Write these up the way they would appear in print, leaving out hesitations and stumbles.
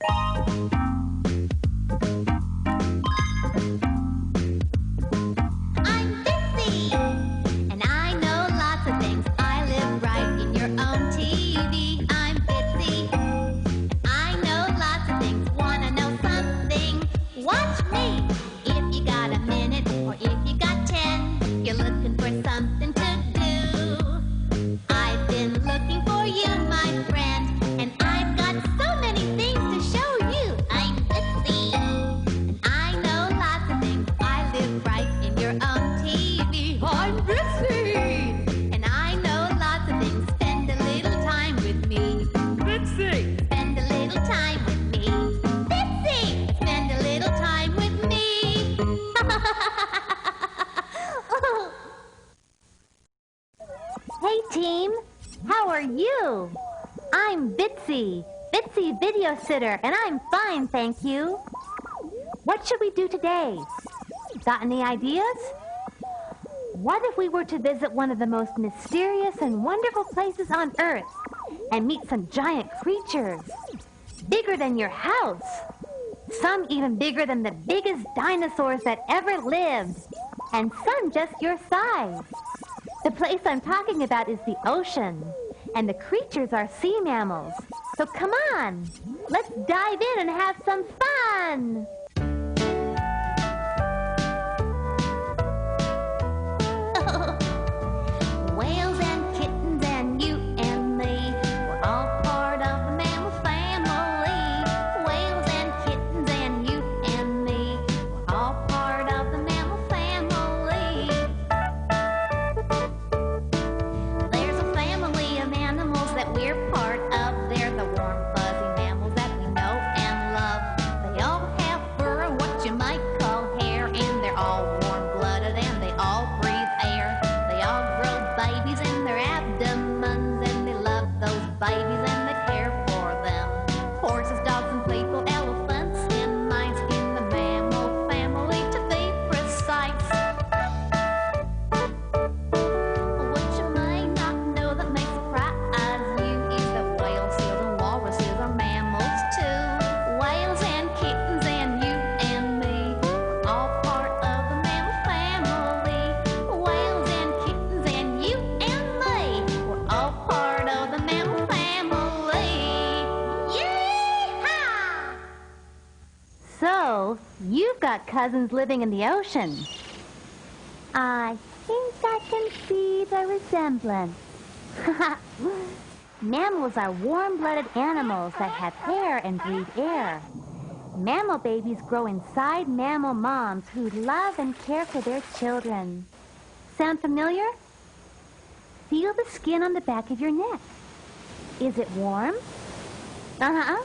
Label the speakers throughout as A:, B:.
A: I'm Vitsie, and I know lots of things. I live right in your own TV. I'm Vitsie, and I know lots of things. Wanna know something? Watch me. If you got a minute or if you got 10, you're looking for something to do. I've been looking for you, my friend, and I've got so many things to show you. I'm Vitsie, and I know lots of things. I live right in your own TV. I'm Vitsie, and I know lots of things. Spend a little time with me. Vitsie, spend a little time with me. Vitsie, spend a little time with me. Hey team, how are you? I'm Vitsie, Vitsie Video Sitter, and I'm fine, thank you. What should we do today? Got any ideas? What if we were to visit one of the most mysterious and wonderful places on Earth and meet some giant creatures? Bigger than your house. Some even bigger than the biggest dinosaurs that ever lived. And some just your size. The place I'm talking about is the ocean, and the creatures are sea mammals. So come on, let's dive in and have some fun! Whales and kittens and you and me, we're all part of the mammal family. Whales and kittens and you and me, we're all part of the mammal family. There's a family of animals that we're part of. They're the warm, fuzzy mammals that we know and love. They all have fur and what you might call hair, and they're all warm-blooded and they all breathe air. They all grow babies in their abdomens, and they love those babies and they care for them. Horses, dogs, and people, elephants, and mice in the mammal family to be precise. What you may not know that may surprise you is that whales, seals, and walruses are mammals too. Whales and kittens and you and me, we're all part of the mammal family. Whales and kittens and you and me, we're all part of the mammal family. Yee-haw! So, you've got cousins living in the ocean. I think I can see the resemblance. Mammals are warm-blooded animals that have hair and breathe air. Mammal babies grow inside mammal moms who love and care for their children. Sound familiar? Feel the skin on the back of your neck. Is it warm? Uh-huh.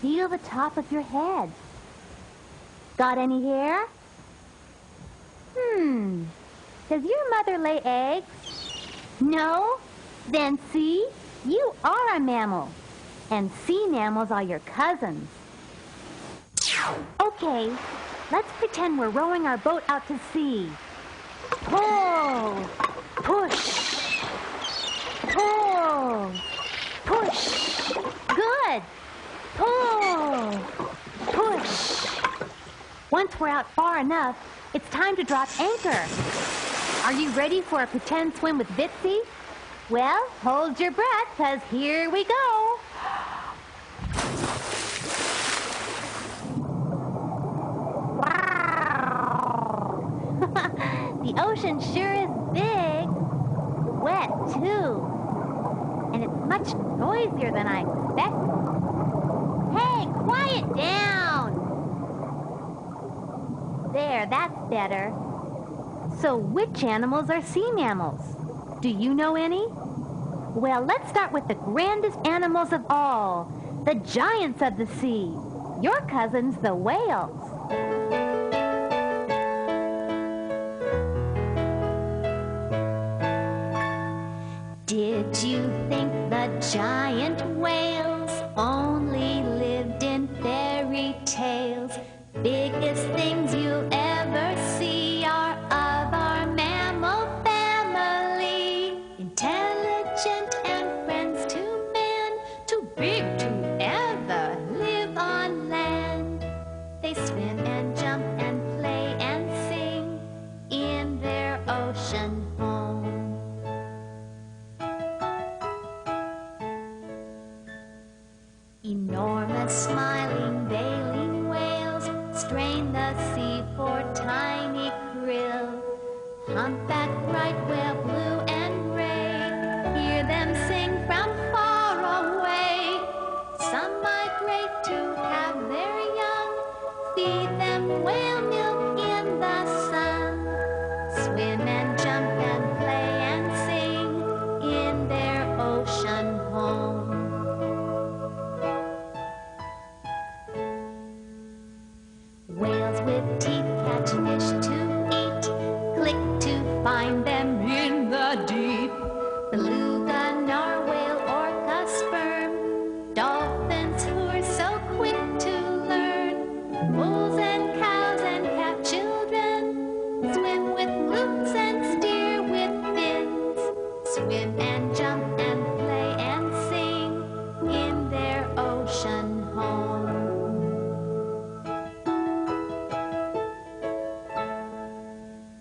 A: Feel the top of your head. Got any hair? Does your mother lay eggs? No? Then see, you are a mammal. And sea mammals are your cousins. Okay, let's pretend we're rowing our boat out to sea. Pull! Push! Pull! Push! Good! Pull! Push! Once we're out far enough, it's time to drop anchor. Are you ready for a pretend swim with Vitsie? Well, hold your breath, 'cause here we go. Wow! The ocean sure is big. Wet, too. And it's much noisier than I expected. Hey, quiet down! There, that's better. So which animals are sea mammals? Do you know any? Well, let's start with the grandest animals of all, the giants of the sea. Your cousins, the whales. Did you think the giant whales only lived in fairy tales? Biggest things you'll ever see are of our mammal family. Intelligent and friends to man, too big to ever live Enormous smiling baleen whales strain the sea for tiny krill. Humpback right whale, blue and gray, hear them sing from far away. Some migrate to have their young, feed them whale milk in the sun. Swim and jump and play and sing in their ocean home. Whales with teeth catch fish to eat, click to find them in the deep. Beluga, narwhal, orca, sperm, dolphins who are so quick to learn. Bulls and cows and calf children swim with loops and steer with fins. Swim and jump and play and sing in their ocean home.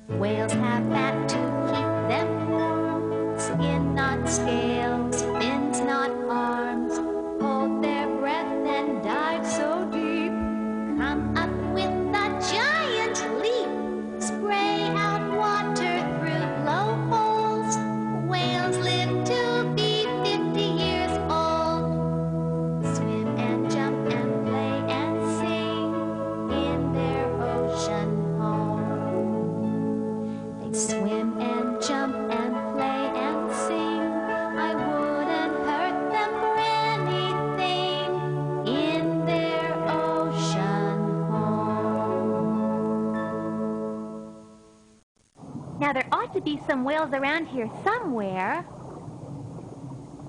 A: Whales have fat to keep them warm, skin not scales, fins not arms, hold their breath and dive so deep, come up with a giant leap, spray out water through blowholes. Whales live to be 50 years old, swim and jump and play and sing in their ocean home. They swim and jump and play and sing. I wouldn't hurt them for anything in their ocean home. Now there ought to be some whales around here somewhere.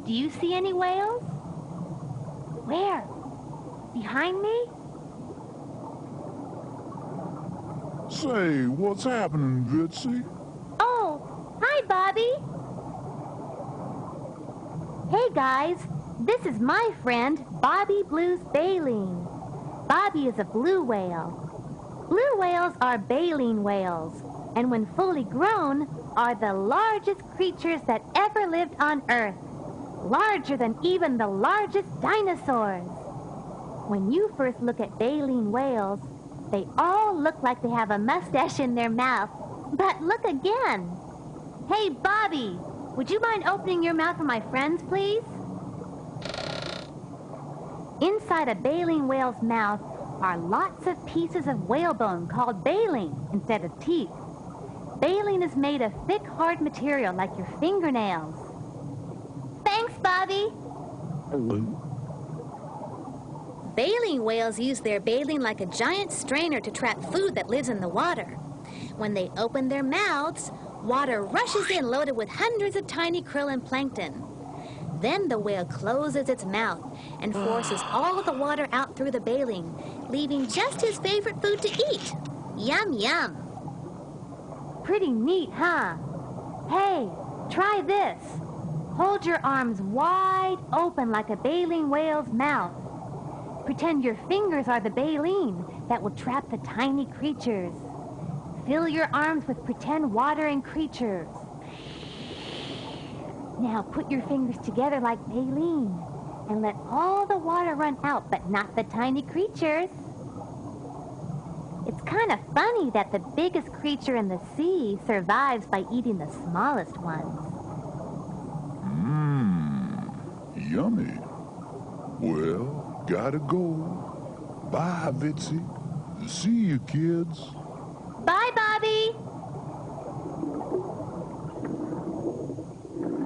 A: Do you see any whales? Where? Behind me?
B: Say, what's happening, Vitsie?
A: Oh, hi, Bobby. Hey, guys. This is my friend, Bobby Blue's baleen. Bobby is a blue whale. Blue whales are baleen whales, and when fully grown, are the largest creatures that ever lived on Earth. Larger than even the largest dinosaurs. When you first look at baleen whales, they all look like they have a mustache in their mouth. But look again. Hey, Bobby, would you mind opening your mouth for my friends, please? Inside a baleen whale's mouth are lots of pieces of whalebone called baleen instead of teeth. Baleen is made of thick, hard material like your fingernails. Thanks, Bobby. Baleen whales use their baleen like a giant strainer to trap food that lives in the water. When they open their mouths, water rushes in loaded with hundreds of tiny krill and plankton. Then the whale closes its mouth and forces all the water out through the baleen, leaving just his favorite food to eat. Yum, yum. Pretty neat, huh? Hey, try this. Hold your arms wide open like a baleen whale's mouth. Pretend your fingers are the baleen that will trap the tiny creatures. Fill your arms with pretend watering creatures. Now put your fingers together like baleen and let all the water run out, but not the tiny creatures. It's kind of funny that the biggest creature in the sea survives by eating the smallest ones.
B: Yummy. Well, gotta go. Bye, Vitsie. See you, kids.
A: Bye, Bobby.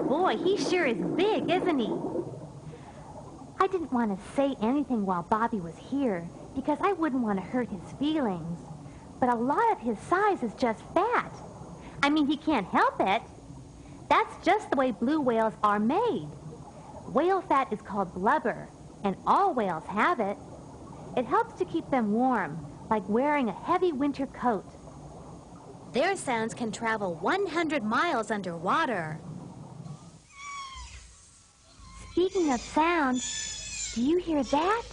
A: Boy, he sure is big, isn't he? I didn't want to say anything while Bobby was here because I wouldn't want to hurt his feelings. But a lot of his size is just fat. I mean, he can't help it. That's just the way blue whales are made. Whale fat is called blubber, and all whales have it. It helps to keep them warm, like wearing a heavy winter coat. Their sounds can travel 100 miles underwater. Speaking of sound, do you hear that?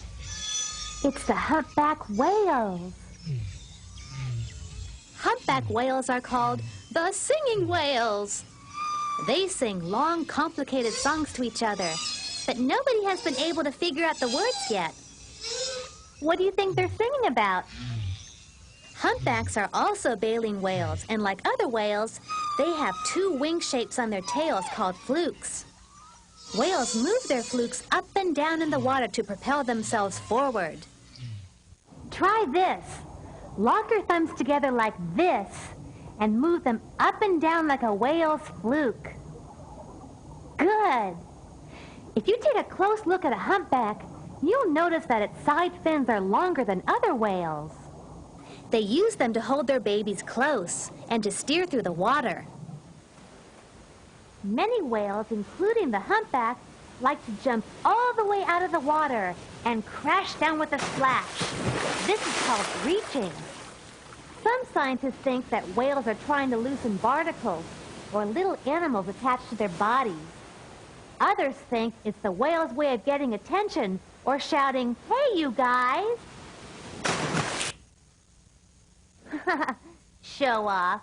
A: It's the humpback whales. Humpback whales are called the singing whales. They sing long, complicated songs to each other, but nobody has been able to figure out the words yet.
C: What do you think they're singing about?
A: Humpbacks are also baleen whales, and like other whales, they have two wing shapes on their tails called flukes. Whales move their flukes up and down in the water to propel themselves forward.
C: Try this. Lock your thumbs together like this and move them up and down like a whale's fluke. Good. If you take a close look at a humpback, you'll notice that its side fins are longer than other whales.
A: They use them to hold their babies close and to steer through the water.
C: Many whales, including the humpback, like to jump all the way out of the water and crash down with a splash. This is called breaching. Some scientists think that whales are trying to loosen barnacles or little animals attached to their bodies. Others think it's the whale's way of getting attention or shouting, "Hey, you guys!" Show off.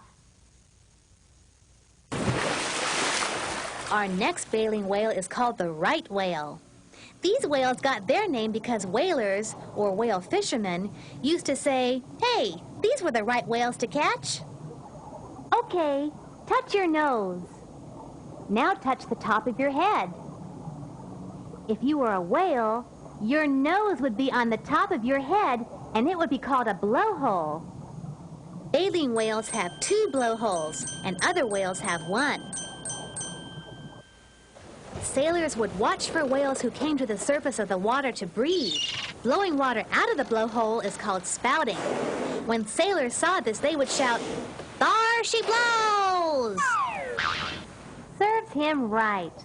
A: Our next baleen whale is called the right whale. These whales got their name because whalers, or whale fishermen, used to say, "Hey, these were the right whales to catch."
C: Okay, touch your nose. Now touch the top of your head. If you were a whale, your nose would be on the top of your head, and it would be called a blowhole.
A: Baleen whales have 2 blowholes, and other whales have 1. Sailors would watch for whales who came to the surface of the water to breathe. Blowing water out of the blowhole is called spouting. When sailors saw this, they would shout, "There she blows!"
C: Serves him right.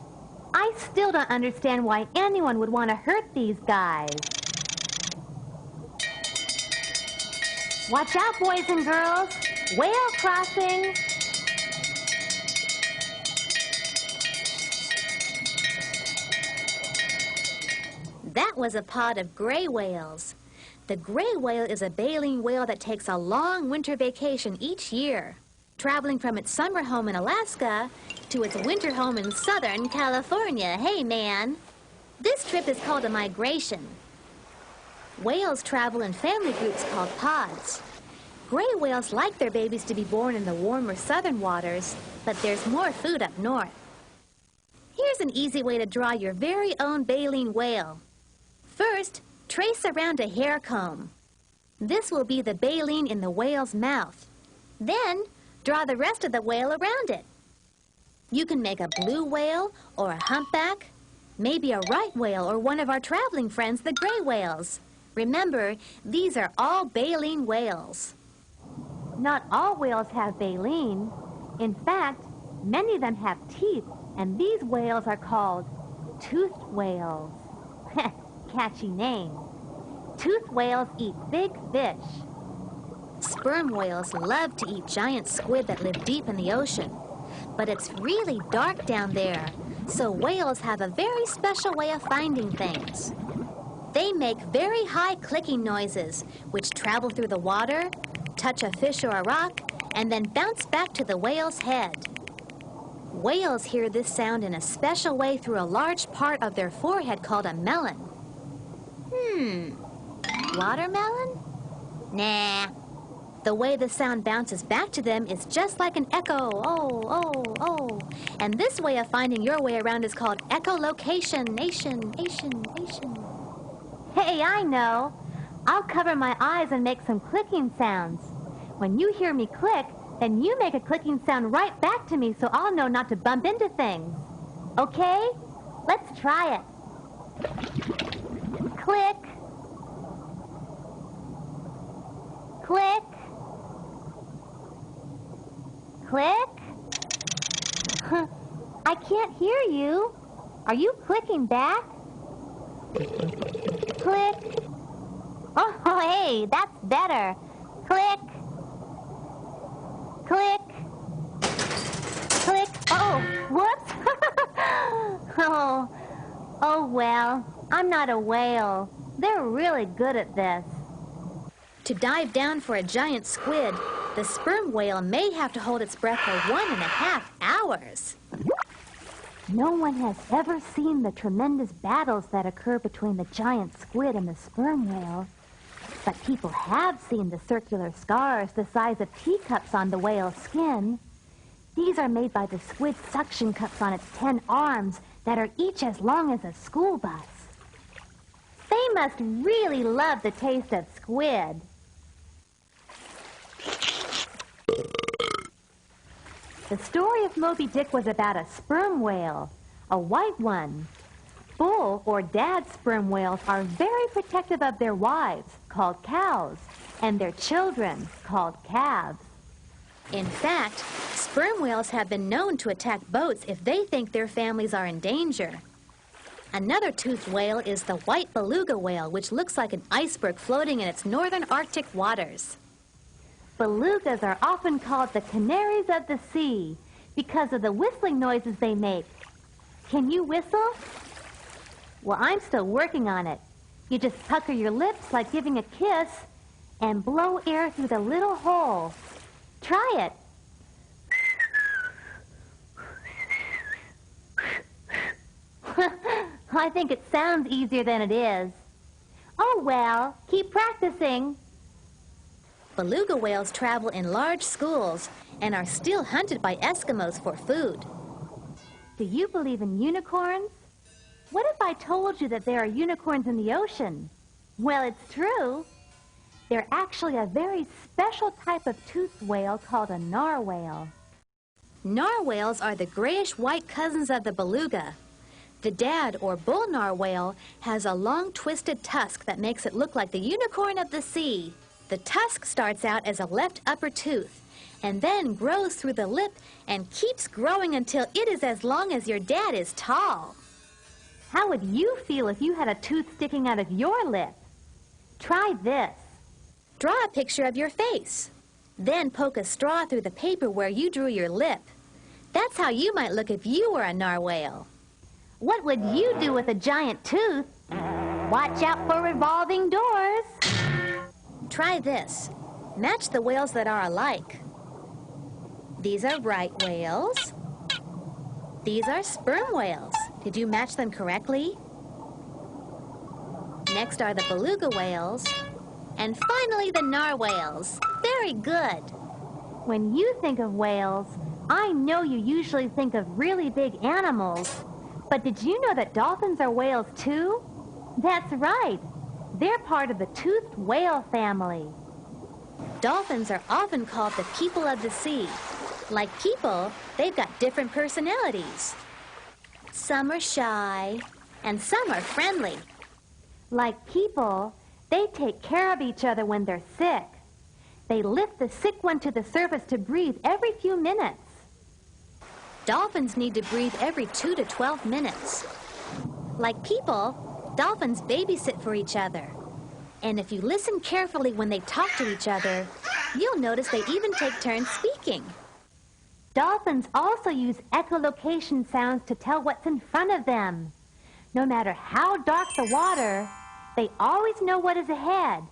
C: I still don't understand why anyone would want to hurt these guys. Watch out, boys and girls. Whale crossing.
A: That was a pod of gray whales. The gray whale is a baleen whale that takes a long winter vacation each year, traveling from its summer home in Alaska to its winter home in Southern California. Hey, man! This trip is called a migration. Whales travel in family groups called pods. Gray whales like their babies to be born in the warmer southern waters, but there's more food up north. Here's an easy way to draw your very own baleen whale. First, trace around a hair comb. This will be the baleen in the whale's mouth. Then, draw the rest of the whale around it. You can make a blue whale or a humpback, maybe a right whale or one of our traveling friends, the gray whales. Remember, these are all baleen whales.
C: Not all whales have baleen. In fact, many of them have teeth, and these whales are called toothed whales. Catchy name. Toothed whales eat big fish.
A: Sperm whales love to eat giant squid that live deep in the ocean. But it's really dark down there, so whales have a very special way of finding things. They make very high clicking noises, which travel through the water, touch a fish or a rock, and then bounce back to the whale's head. Whales hear this sound in a special way through a large part of their forehead called a melon. Watermelon? Nah. The way the sound bounces back to them is just like an echo. Oh, oh, oh. And this way of finding your way around is called echolocation. Nation.
C: Hey, I know. I'll cover my eyes and make some clicking sounds. When you hear me click, then you make a clicking sound right back to me so I'll know not to bump into things. Okay? Let's try it. Click. Click. Click. I can't hear you. Are you clicking back? Click. Oh, hey, that's better. Click. Click. Click. Oh, whoops. Oh, well, I'm not a whale. They're really good at this.
A: To dive down for a giant squid, the sperm whale may have to hold its breath for 1.5 hours.
C: No one has ever seen the tremendous battles that occur between the giant squid and the sperm whale. But people have seen the circular scars the size of teacups on the whale's skin. These are made by the squid's suction cups on its 10 arms that are each as long as a school bus. They must really love the taste of squid. The story of Moby Dick was about a sperm whale, a white one. Bull or dad sperm whales are very protective of their wives, called cows, and their children, called calves.
D: In fact, sperm whales have been known to attack boats if they think their families are in danger. Another toothed whale is the white beluga whale, which looks like an iceberg floating in its northern Arctic waters.
C: Belugas are often called the canaries of the sea because of the whistling noises they make. Can you whistle? Well, I'm still working on it. You just pucker your lips like giving a kiss and blow air through the little hole. Try it. I think it sounds easier than it is. Oh, well, keep practicing.
D: Beluga whales travel in large schools and are still hunted by Eskimos for food.
C: Do you believe in unicorns? What if I told you that there are unicorns in the ocean? Well, it's true. They're actually a very special type of toothed whale called a narwhale.
D: Narwhales are the grayish-white cousins of the beluga. The dad, or bull narwhale, has a long twisted tusk that makes it look like the unicorn of the sea. The tusk starts out as a left upper tooth, and then grows through the lip and keeps growing until it is as long as your dad is tall.
C: How would you feel if you had a tooth sticking out of your lip? Try this.
D: Draw a picture of your face. Then poke a straw through the paper where you drew your lip. That's how you might look if you were a narwhale.
C: What would you do with a giant tooth? Watch out for revolving doors.
D: Try this. Match the whales that are alike. These are right whales. These are sperm whales. Did you match them correctly? Next are the beluga whales. And finally the narwhales. Very good.
C: When you think of whales, I know you usually think of really big animals. But did you know that dolphins are whales too? That's right. They're part of the toothed whale family.
D: Dolphins are often called the people of the sea. Like people, they've got different personalities. Some are shy, and some are friendly.
C: Like people, they take care of each other when they're sick. They lift the sick one to the surface to breathe every few minutes.
D: Dolphins need to breathe every 2 to 12 minutes. Like people, dolphins babysit for each other. And if you listen carefully when they talk to each other, you'll notice they even take turns speaking.
C: Dolphins also use echolocation sounds to tell what's in front of them. No matter how dark the water, they always know what is ahead.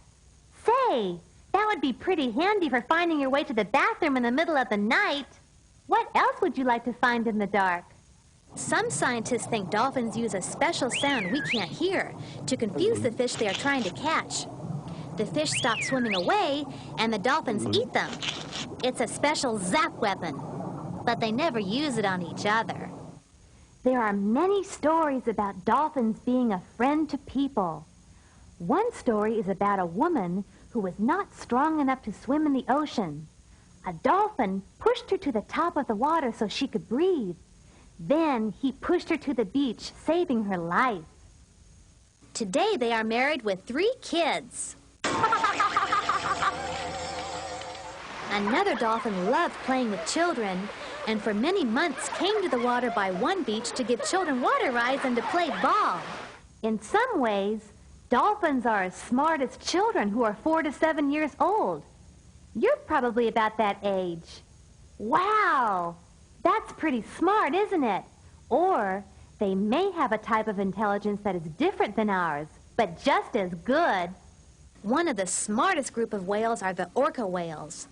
C: Say, that would be pretty handy for finding your way to the bathroom in the middle of the night. What else would you like to find in the dark?
D: Some scientists think dolphins use a special sound we can't hear to confuse the fish they are trying to catch. The fish stop swimming away, and the dolphins eat them. It's a special zap weapon, but they never use it on each other.
C: There are many stories about dolphins being a friend to people. One story is about a woman who was not strong enough to swim in the ocean. A dolphin pushed her to the top of the water so she could breathe. Then he pushed her to the beach, saving her life.
D: Today they are married with 3 kids. Another dolphin loved playing with children, and for many months came to the water by one beach to give children water rides and to play ball.
C: In some ways, dolphins are as smart as children who are 4 to 7 years old. You're probably about that age. Wow! That's pretty smart, isn't it? Or they may have a type of intelligence that is different than ours, but just as good.
D: One of the smartest group of whales are the orca whales.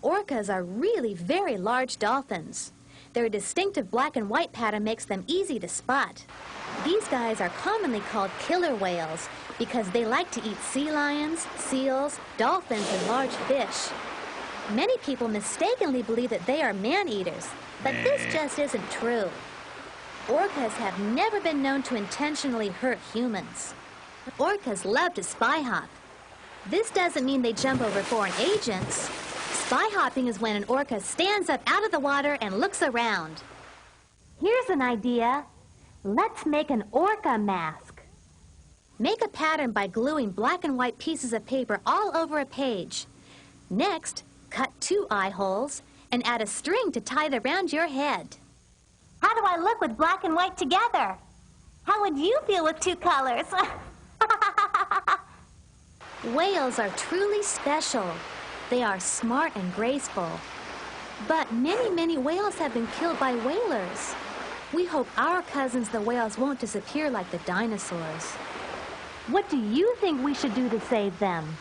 D: Orcas are really very large dolphins. Their distinctive black and white pattern makes them easy to spot. These guys are commonly called killer whales because they like to eat sea lions, seals, dolphins, and large fish. Many people mistakenly believe that they are man-eaters, but this just isn't true. Orcas have never been known to intentionally hurt humans. Orcas love to spy hop. This doesn't mean they jump over foreign agents. Spy hopping is when an orca stands up out of the water and looks around.
C: Here's an idea. Let's make an orca mask.
D: Make a pattern by gluing black and white pieces of paper all over a page. Next, cut 2 eye holes and add a string to tie around your head.
C: How do I look with black and white together? How would you feel with 2 colors?
D: Whales are truly special. They are smart and graceful. But many whales have been killed by whalers. We hope our cousins the whales won't disappear like the dinosaurs.
C: What do you think we should do to save them?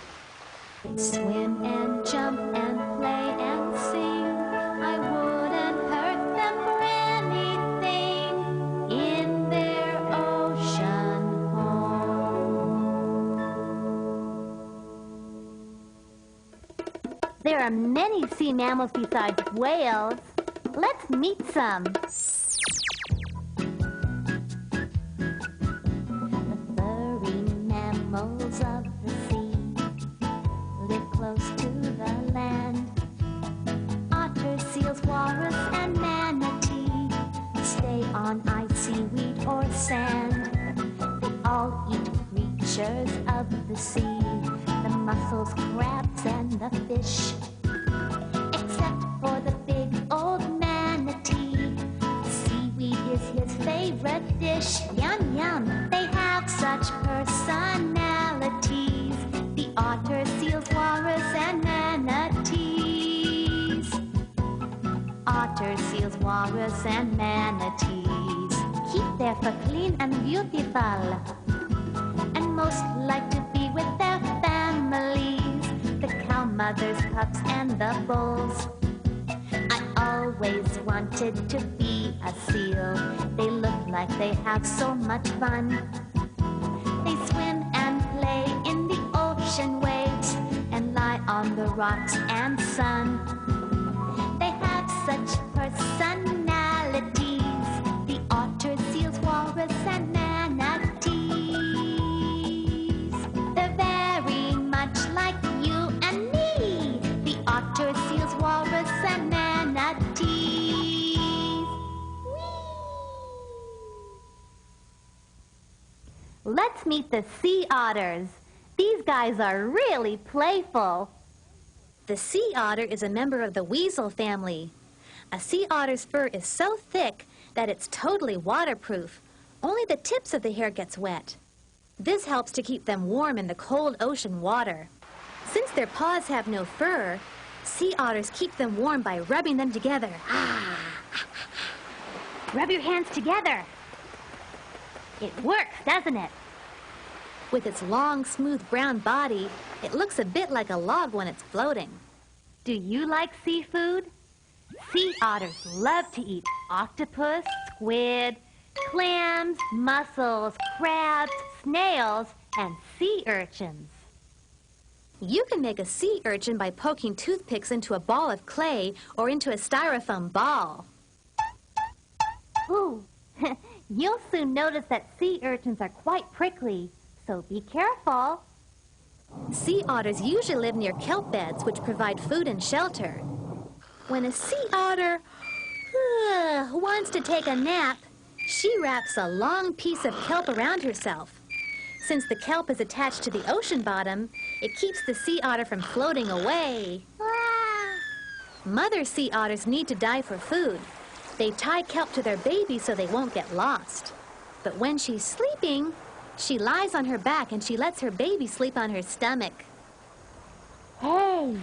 A: Swim and jump and play and sing. I wouldn't hurt them for anything in their ocean home.
C: There are many sea mammals besides whales. Let's meet some.
A: The furry mammals of the sea live close to the land. Otter, seals, walrus, and manatee stay on ice, seaweed, or sand. They all eat creatures of the sea, the mussels, crabs, and the fish. Except for the big old manatee, seaweed is his favorite dish. Yum, yum, they have such personalities. The otter, seals, walrus, and manatees. Otter, seals, walrus, and manatees keep their fur clean and beautiful, and most like to be with their families, the cow mothers, pups, and the bulls. I always wanted to be a seal. They look like they have so much fun. They swim and play in the ocean waves and lie on the rocks and sun. They have such personalities, the otter, seals, walrus, and manatees. They're very much like you and me, the otter, seals, walrus, and manatees.
C: Let's meet the sea otters. These guys are really playful.
D: The sea otter is a member of the weasel family. A sea otter's fur is so thick that it's totally waterproof. Only the tips of the hair gets wet. This helps to keep them warm in the cold ocean water. Since their paws have no fur, sea otters keep them warm by rubbing them together.
C: Rub your hands together. It works, doesn't it?
D: With its long, smooth brown body, it looks a bit like a log when it's floating.
C: Do you like seafood? Sea otters love to eat octopus, squid, clams, mussels, crabs, snails, and sea urchins.
D: You can make a sea urchin by poking toothpicks into a ball of clay or into a styrofoam ball.
C: Ooh, you'll soon notice that sea urchins are quite prickly, so be careful.
D: Sea otters usually live near kelp beds, which provide food and shelter. When a sea otter wants to take a nap, she wraps a long piece of kelp around herself. Since the kelp is attached to the ocean bottom, it keeps the sea otter from floating away. Mother sea otters need to dive for food. They tie kelp to their babies so they won't get lost. But when she's sleeping, she lies on her back and she lets her baby sleep on her stomach.
C: Hey,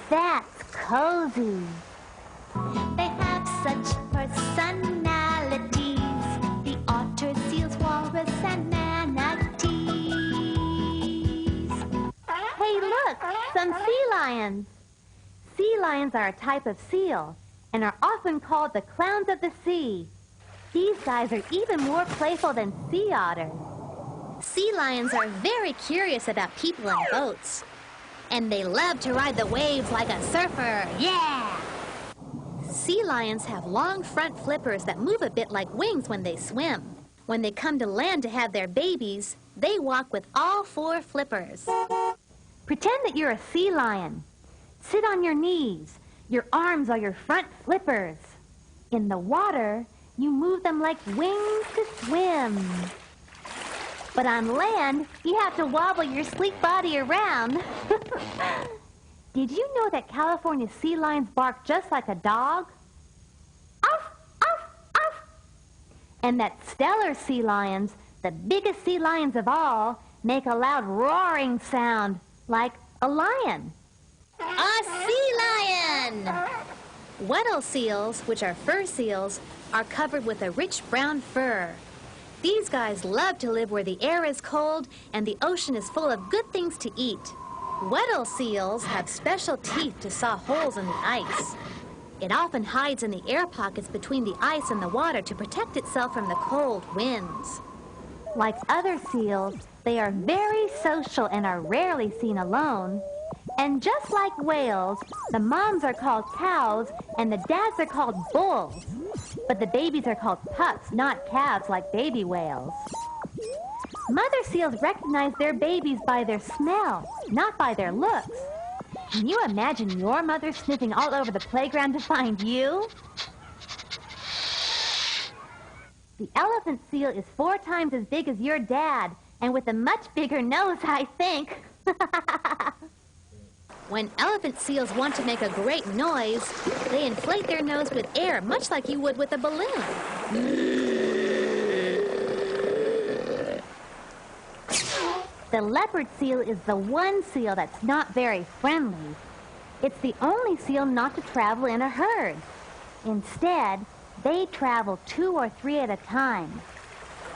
C: that's cozy.
A: They have such personalities, the otter, seals, walrus, and manatees.
C: Hey, look, some sea lions. Sea lions are a type of seal, and are often called the clowns of the sea. These guys are even more playful than sea otters.
D: Sea lions are very curious about people and boats. And they love to ride the waves like a surfer. Yeah! Sea lions have long front flippers that move a bit like wings when they swim. When they come to land to have their babies, they walk with all 4 flippers.
C: Pretend that you're a sea lion. Sit on your knees. Your arms are your front flippers. In the water, you move them like wings to swim. But on land, you have to wobble your sleek body around. Did you know that California sea lions bark just like a dog? Arf, arf, arf. And that stellar sea lions, the biggest sea lions of all, make a loud roaring sound like a lion.
D: A sea lion! Weddle seals, which are fur seals, are covered with a rich brown fur. These guys love to live where the air is cold and the ocean is full of good things to eat. Weddle seals have special teeth to saw holes in the ice. It often hides in the air pockets between the ice and the water to protect itself from the cold winds.
C: Like other seals, they are very social and are rarely seen alone. And just like whales, the moms are called cows and the dads are called bulls. But the babies are called pups, not calves like baby whales. Mother seals recognize their babies by their smell, not by their looks. Can you imagine your mother sniffing all over the playground to find you? The elephant seal is 4 times as big as your dad, and with a much bigger nose, I think.
D: When elephant seals want to make a great noise, they inflate their nose with air, much like you would with a balloon.
C: The leopard seal is the one seal that's not very friendly. It's the only seal not to travel in a herd. Instead, they travel 2 or 3 at a time.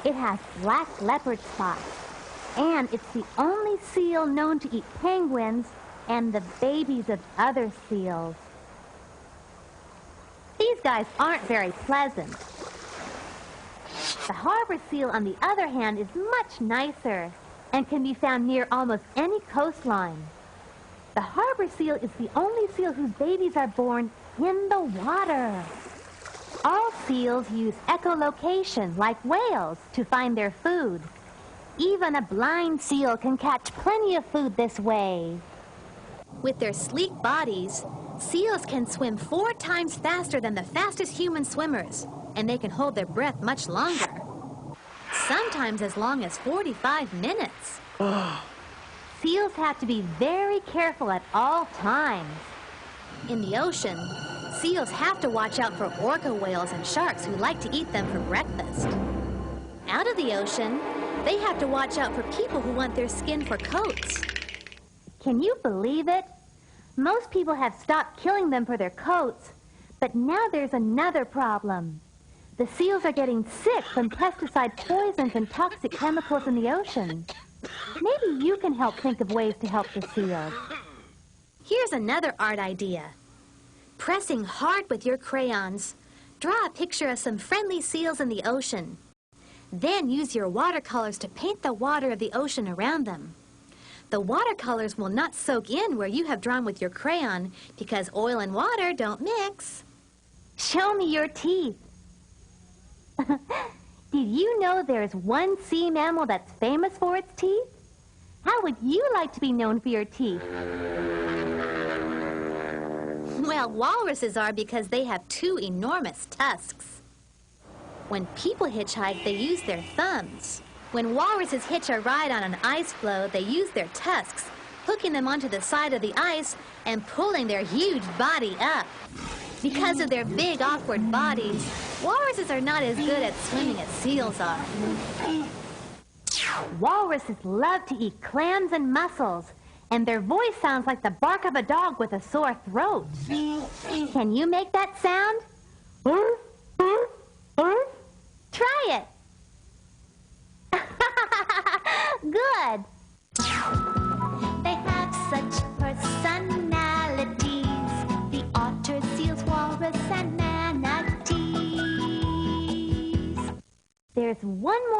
C: It has black leopard spots, and it's the only seal known to eat penguins and the babies of other seals. These guys aren't very pleasant. The harbor seal, on the other hand, is much nicer and can be found near almost any coastline. The harbor seal is the only seal whose babies are born in the water. All seals use echolocation, like whales, to find their food. Even a blind seal can catch plenty of food this way.
D: With their sleek bodies, seals can swim 4 times faster than the fastest human swimmers, and they can hold their breath much longer. Sometimes as long as 45 minutes.
C: Seals have to be very careful at all times.
D: In the ocean, seals have to watch out for orca whales and sharks who like to eat them for breakfast. Out of the ocean, they have to watch out for people who want their skin for coats.
C: Can you believe it? Most people have stopped killing them for their coats, but now there's another problem. The seals are getting sick from pesticide poisons and toxic chemicals in the ocean. Maybe you can help think of ways to help the seals.
D: Here's another art idea. Pressing hard with your crayons, draw a picture of some friendly seals in the ocean. Then use your watercolors to paint the water of the ocean around them. The watercolors will not soak in where you have drawn with your crayon because oil and water don't mix.
C: Show me your teeth. Did you know there's one sea mammal that's famous for its teeth? How would you like to be known for your teeth?
D: Well, walruses are because they have 2 enormous tusks. When people hitchhike, they use their thumbs. When walruses hitch a ride on an ice floe, they use their tusks, hooking them onto the side of the ice and pulling their huge body up. Because of their big, awkward bodies, walruses are not as good at swimming as seals are.
C: Walruses love to eat clams and mussels, and their voice sounds like the bark of a dog with a sore throat. Can you make that sound? Try it. Good.
A: They have such personalities. The otter, seals, walrus, and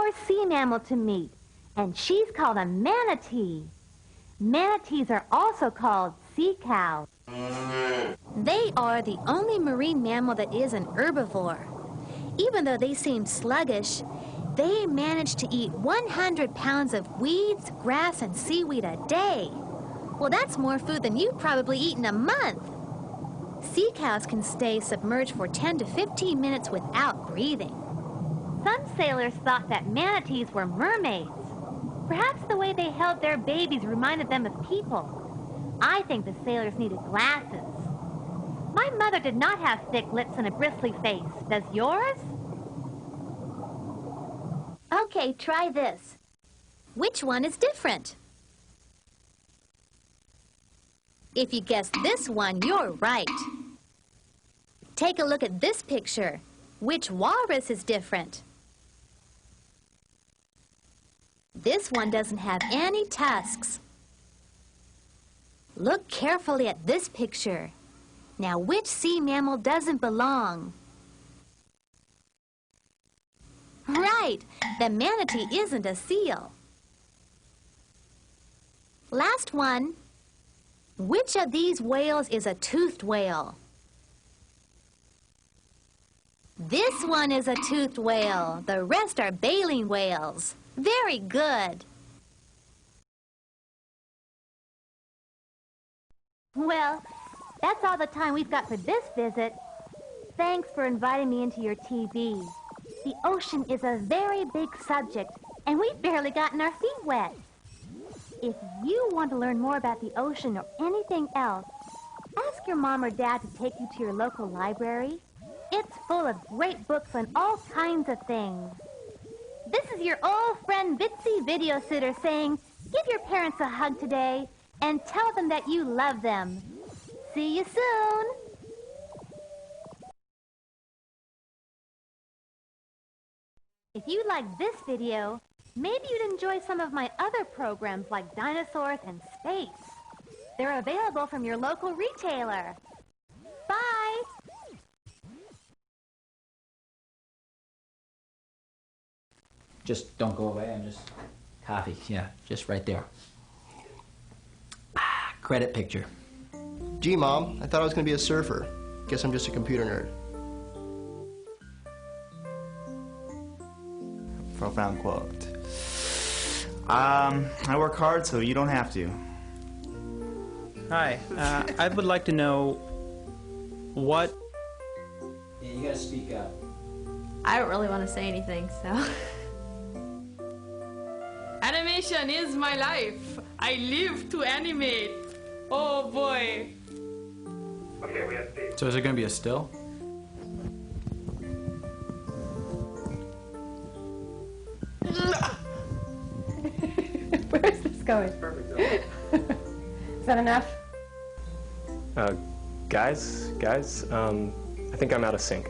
C: more sea mammal to meet, and she's called a manatee. Manatees are also called sea cows.
D: They are the only marine mammal that is an herbivore. Even though they seem sluggish, they manage to eat 100 pounds of weeds, grass, and seaweed a day. Well, that's more food than you probably eat in a month. Sea cows can stay submerged for 10 to 15 minutes without breathing.
C: Some sailors thought that manatees were mermaids. Perhaps the way they held their babies reminded them of people. I think the sailors needed glasses. My mother did not have thick lips and a bristly face. Does yours?
D: Okay, try this. Which one is different? If you guess this one, you're right. Take a look at this picture. Which walrus is different? This one doesn't have any tusks. Look carefully at this picture. Now, which sea mammal doesn't belong? Right, the manatee isn't a seal. Last one. Which of these whales is a toothed whale? This one is a toothed whale. The rest are baleen whales. Very good.
C: Well, that's all the time we've got for this visit. Thanks for inviting me into your TV. The ocean is a very big subject, and we've barely gotten our feet wet. If you want to learn more about the ocean or anything else, ask your mom or dad to take you to your local library. It's full of great books on all kinds of things. This is your old friend Vitsie video sitter saying, give your parents a hug today and tell them that you love them. See you soon. If you like this video, maybe you'd enjoy some of my other programs like Dinosaurs and Space. They're available from your local retailer. Bye!
E: Just don't go away. I'm just coffee. Yeah, just right there. Credit picture.
F: Gee, Mom, I thought I was going to be a surfer. Guess I'm just a computer nerd.
G: Profound quote. I work hard, so you don't have to.
H: Hi, I would like to know what...
E: Yeah, you gotta speak up.
I: I don't really want to say anything, so... Animation is my life. I live to animate. Oh boy.
G: Okay, we have Steve.
H: So is it going to be a still?
J: Where's this going?
G: Perfect.
J: Is that enough?
K: Guys, I think I'm out of sync.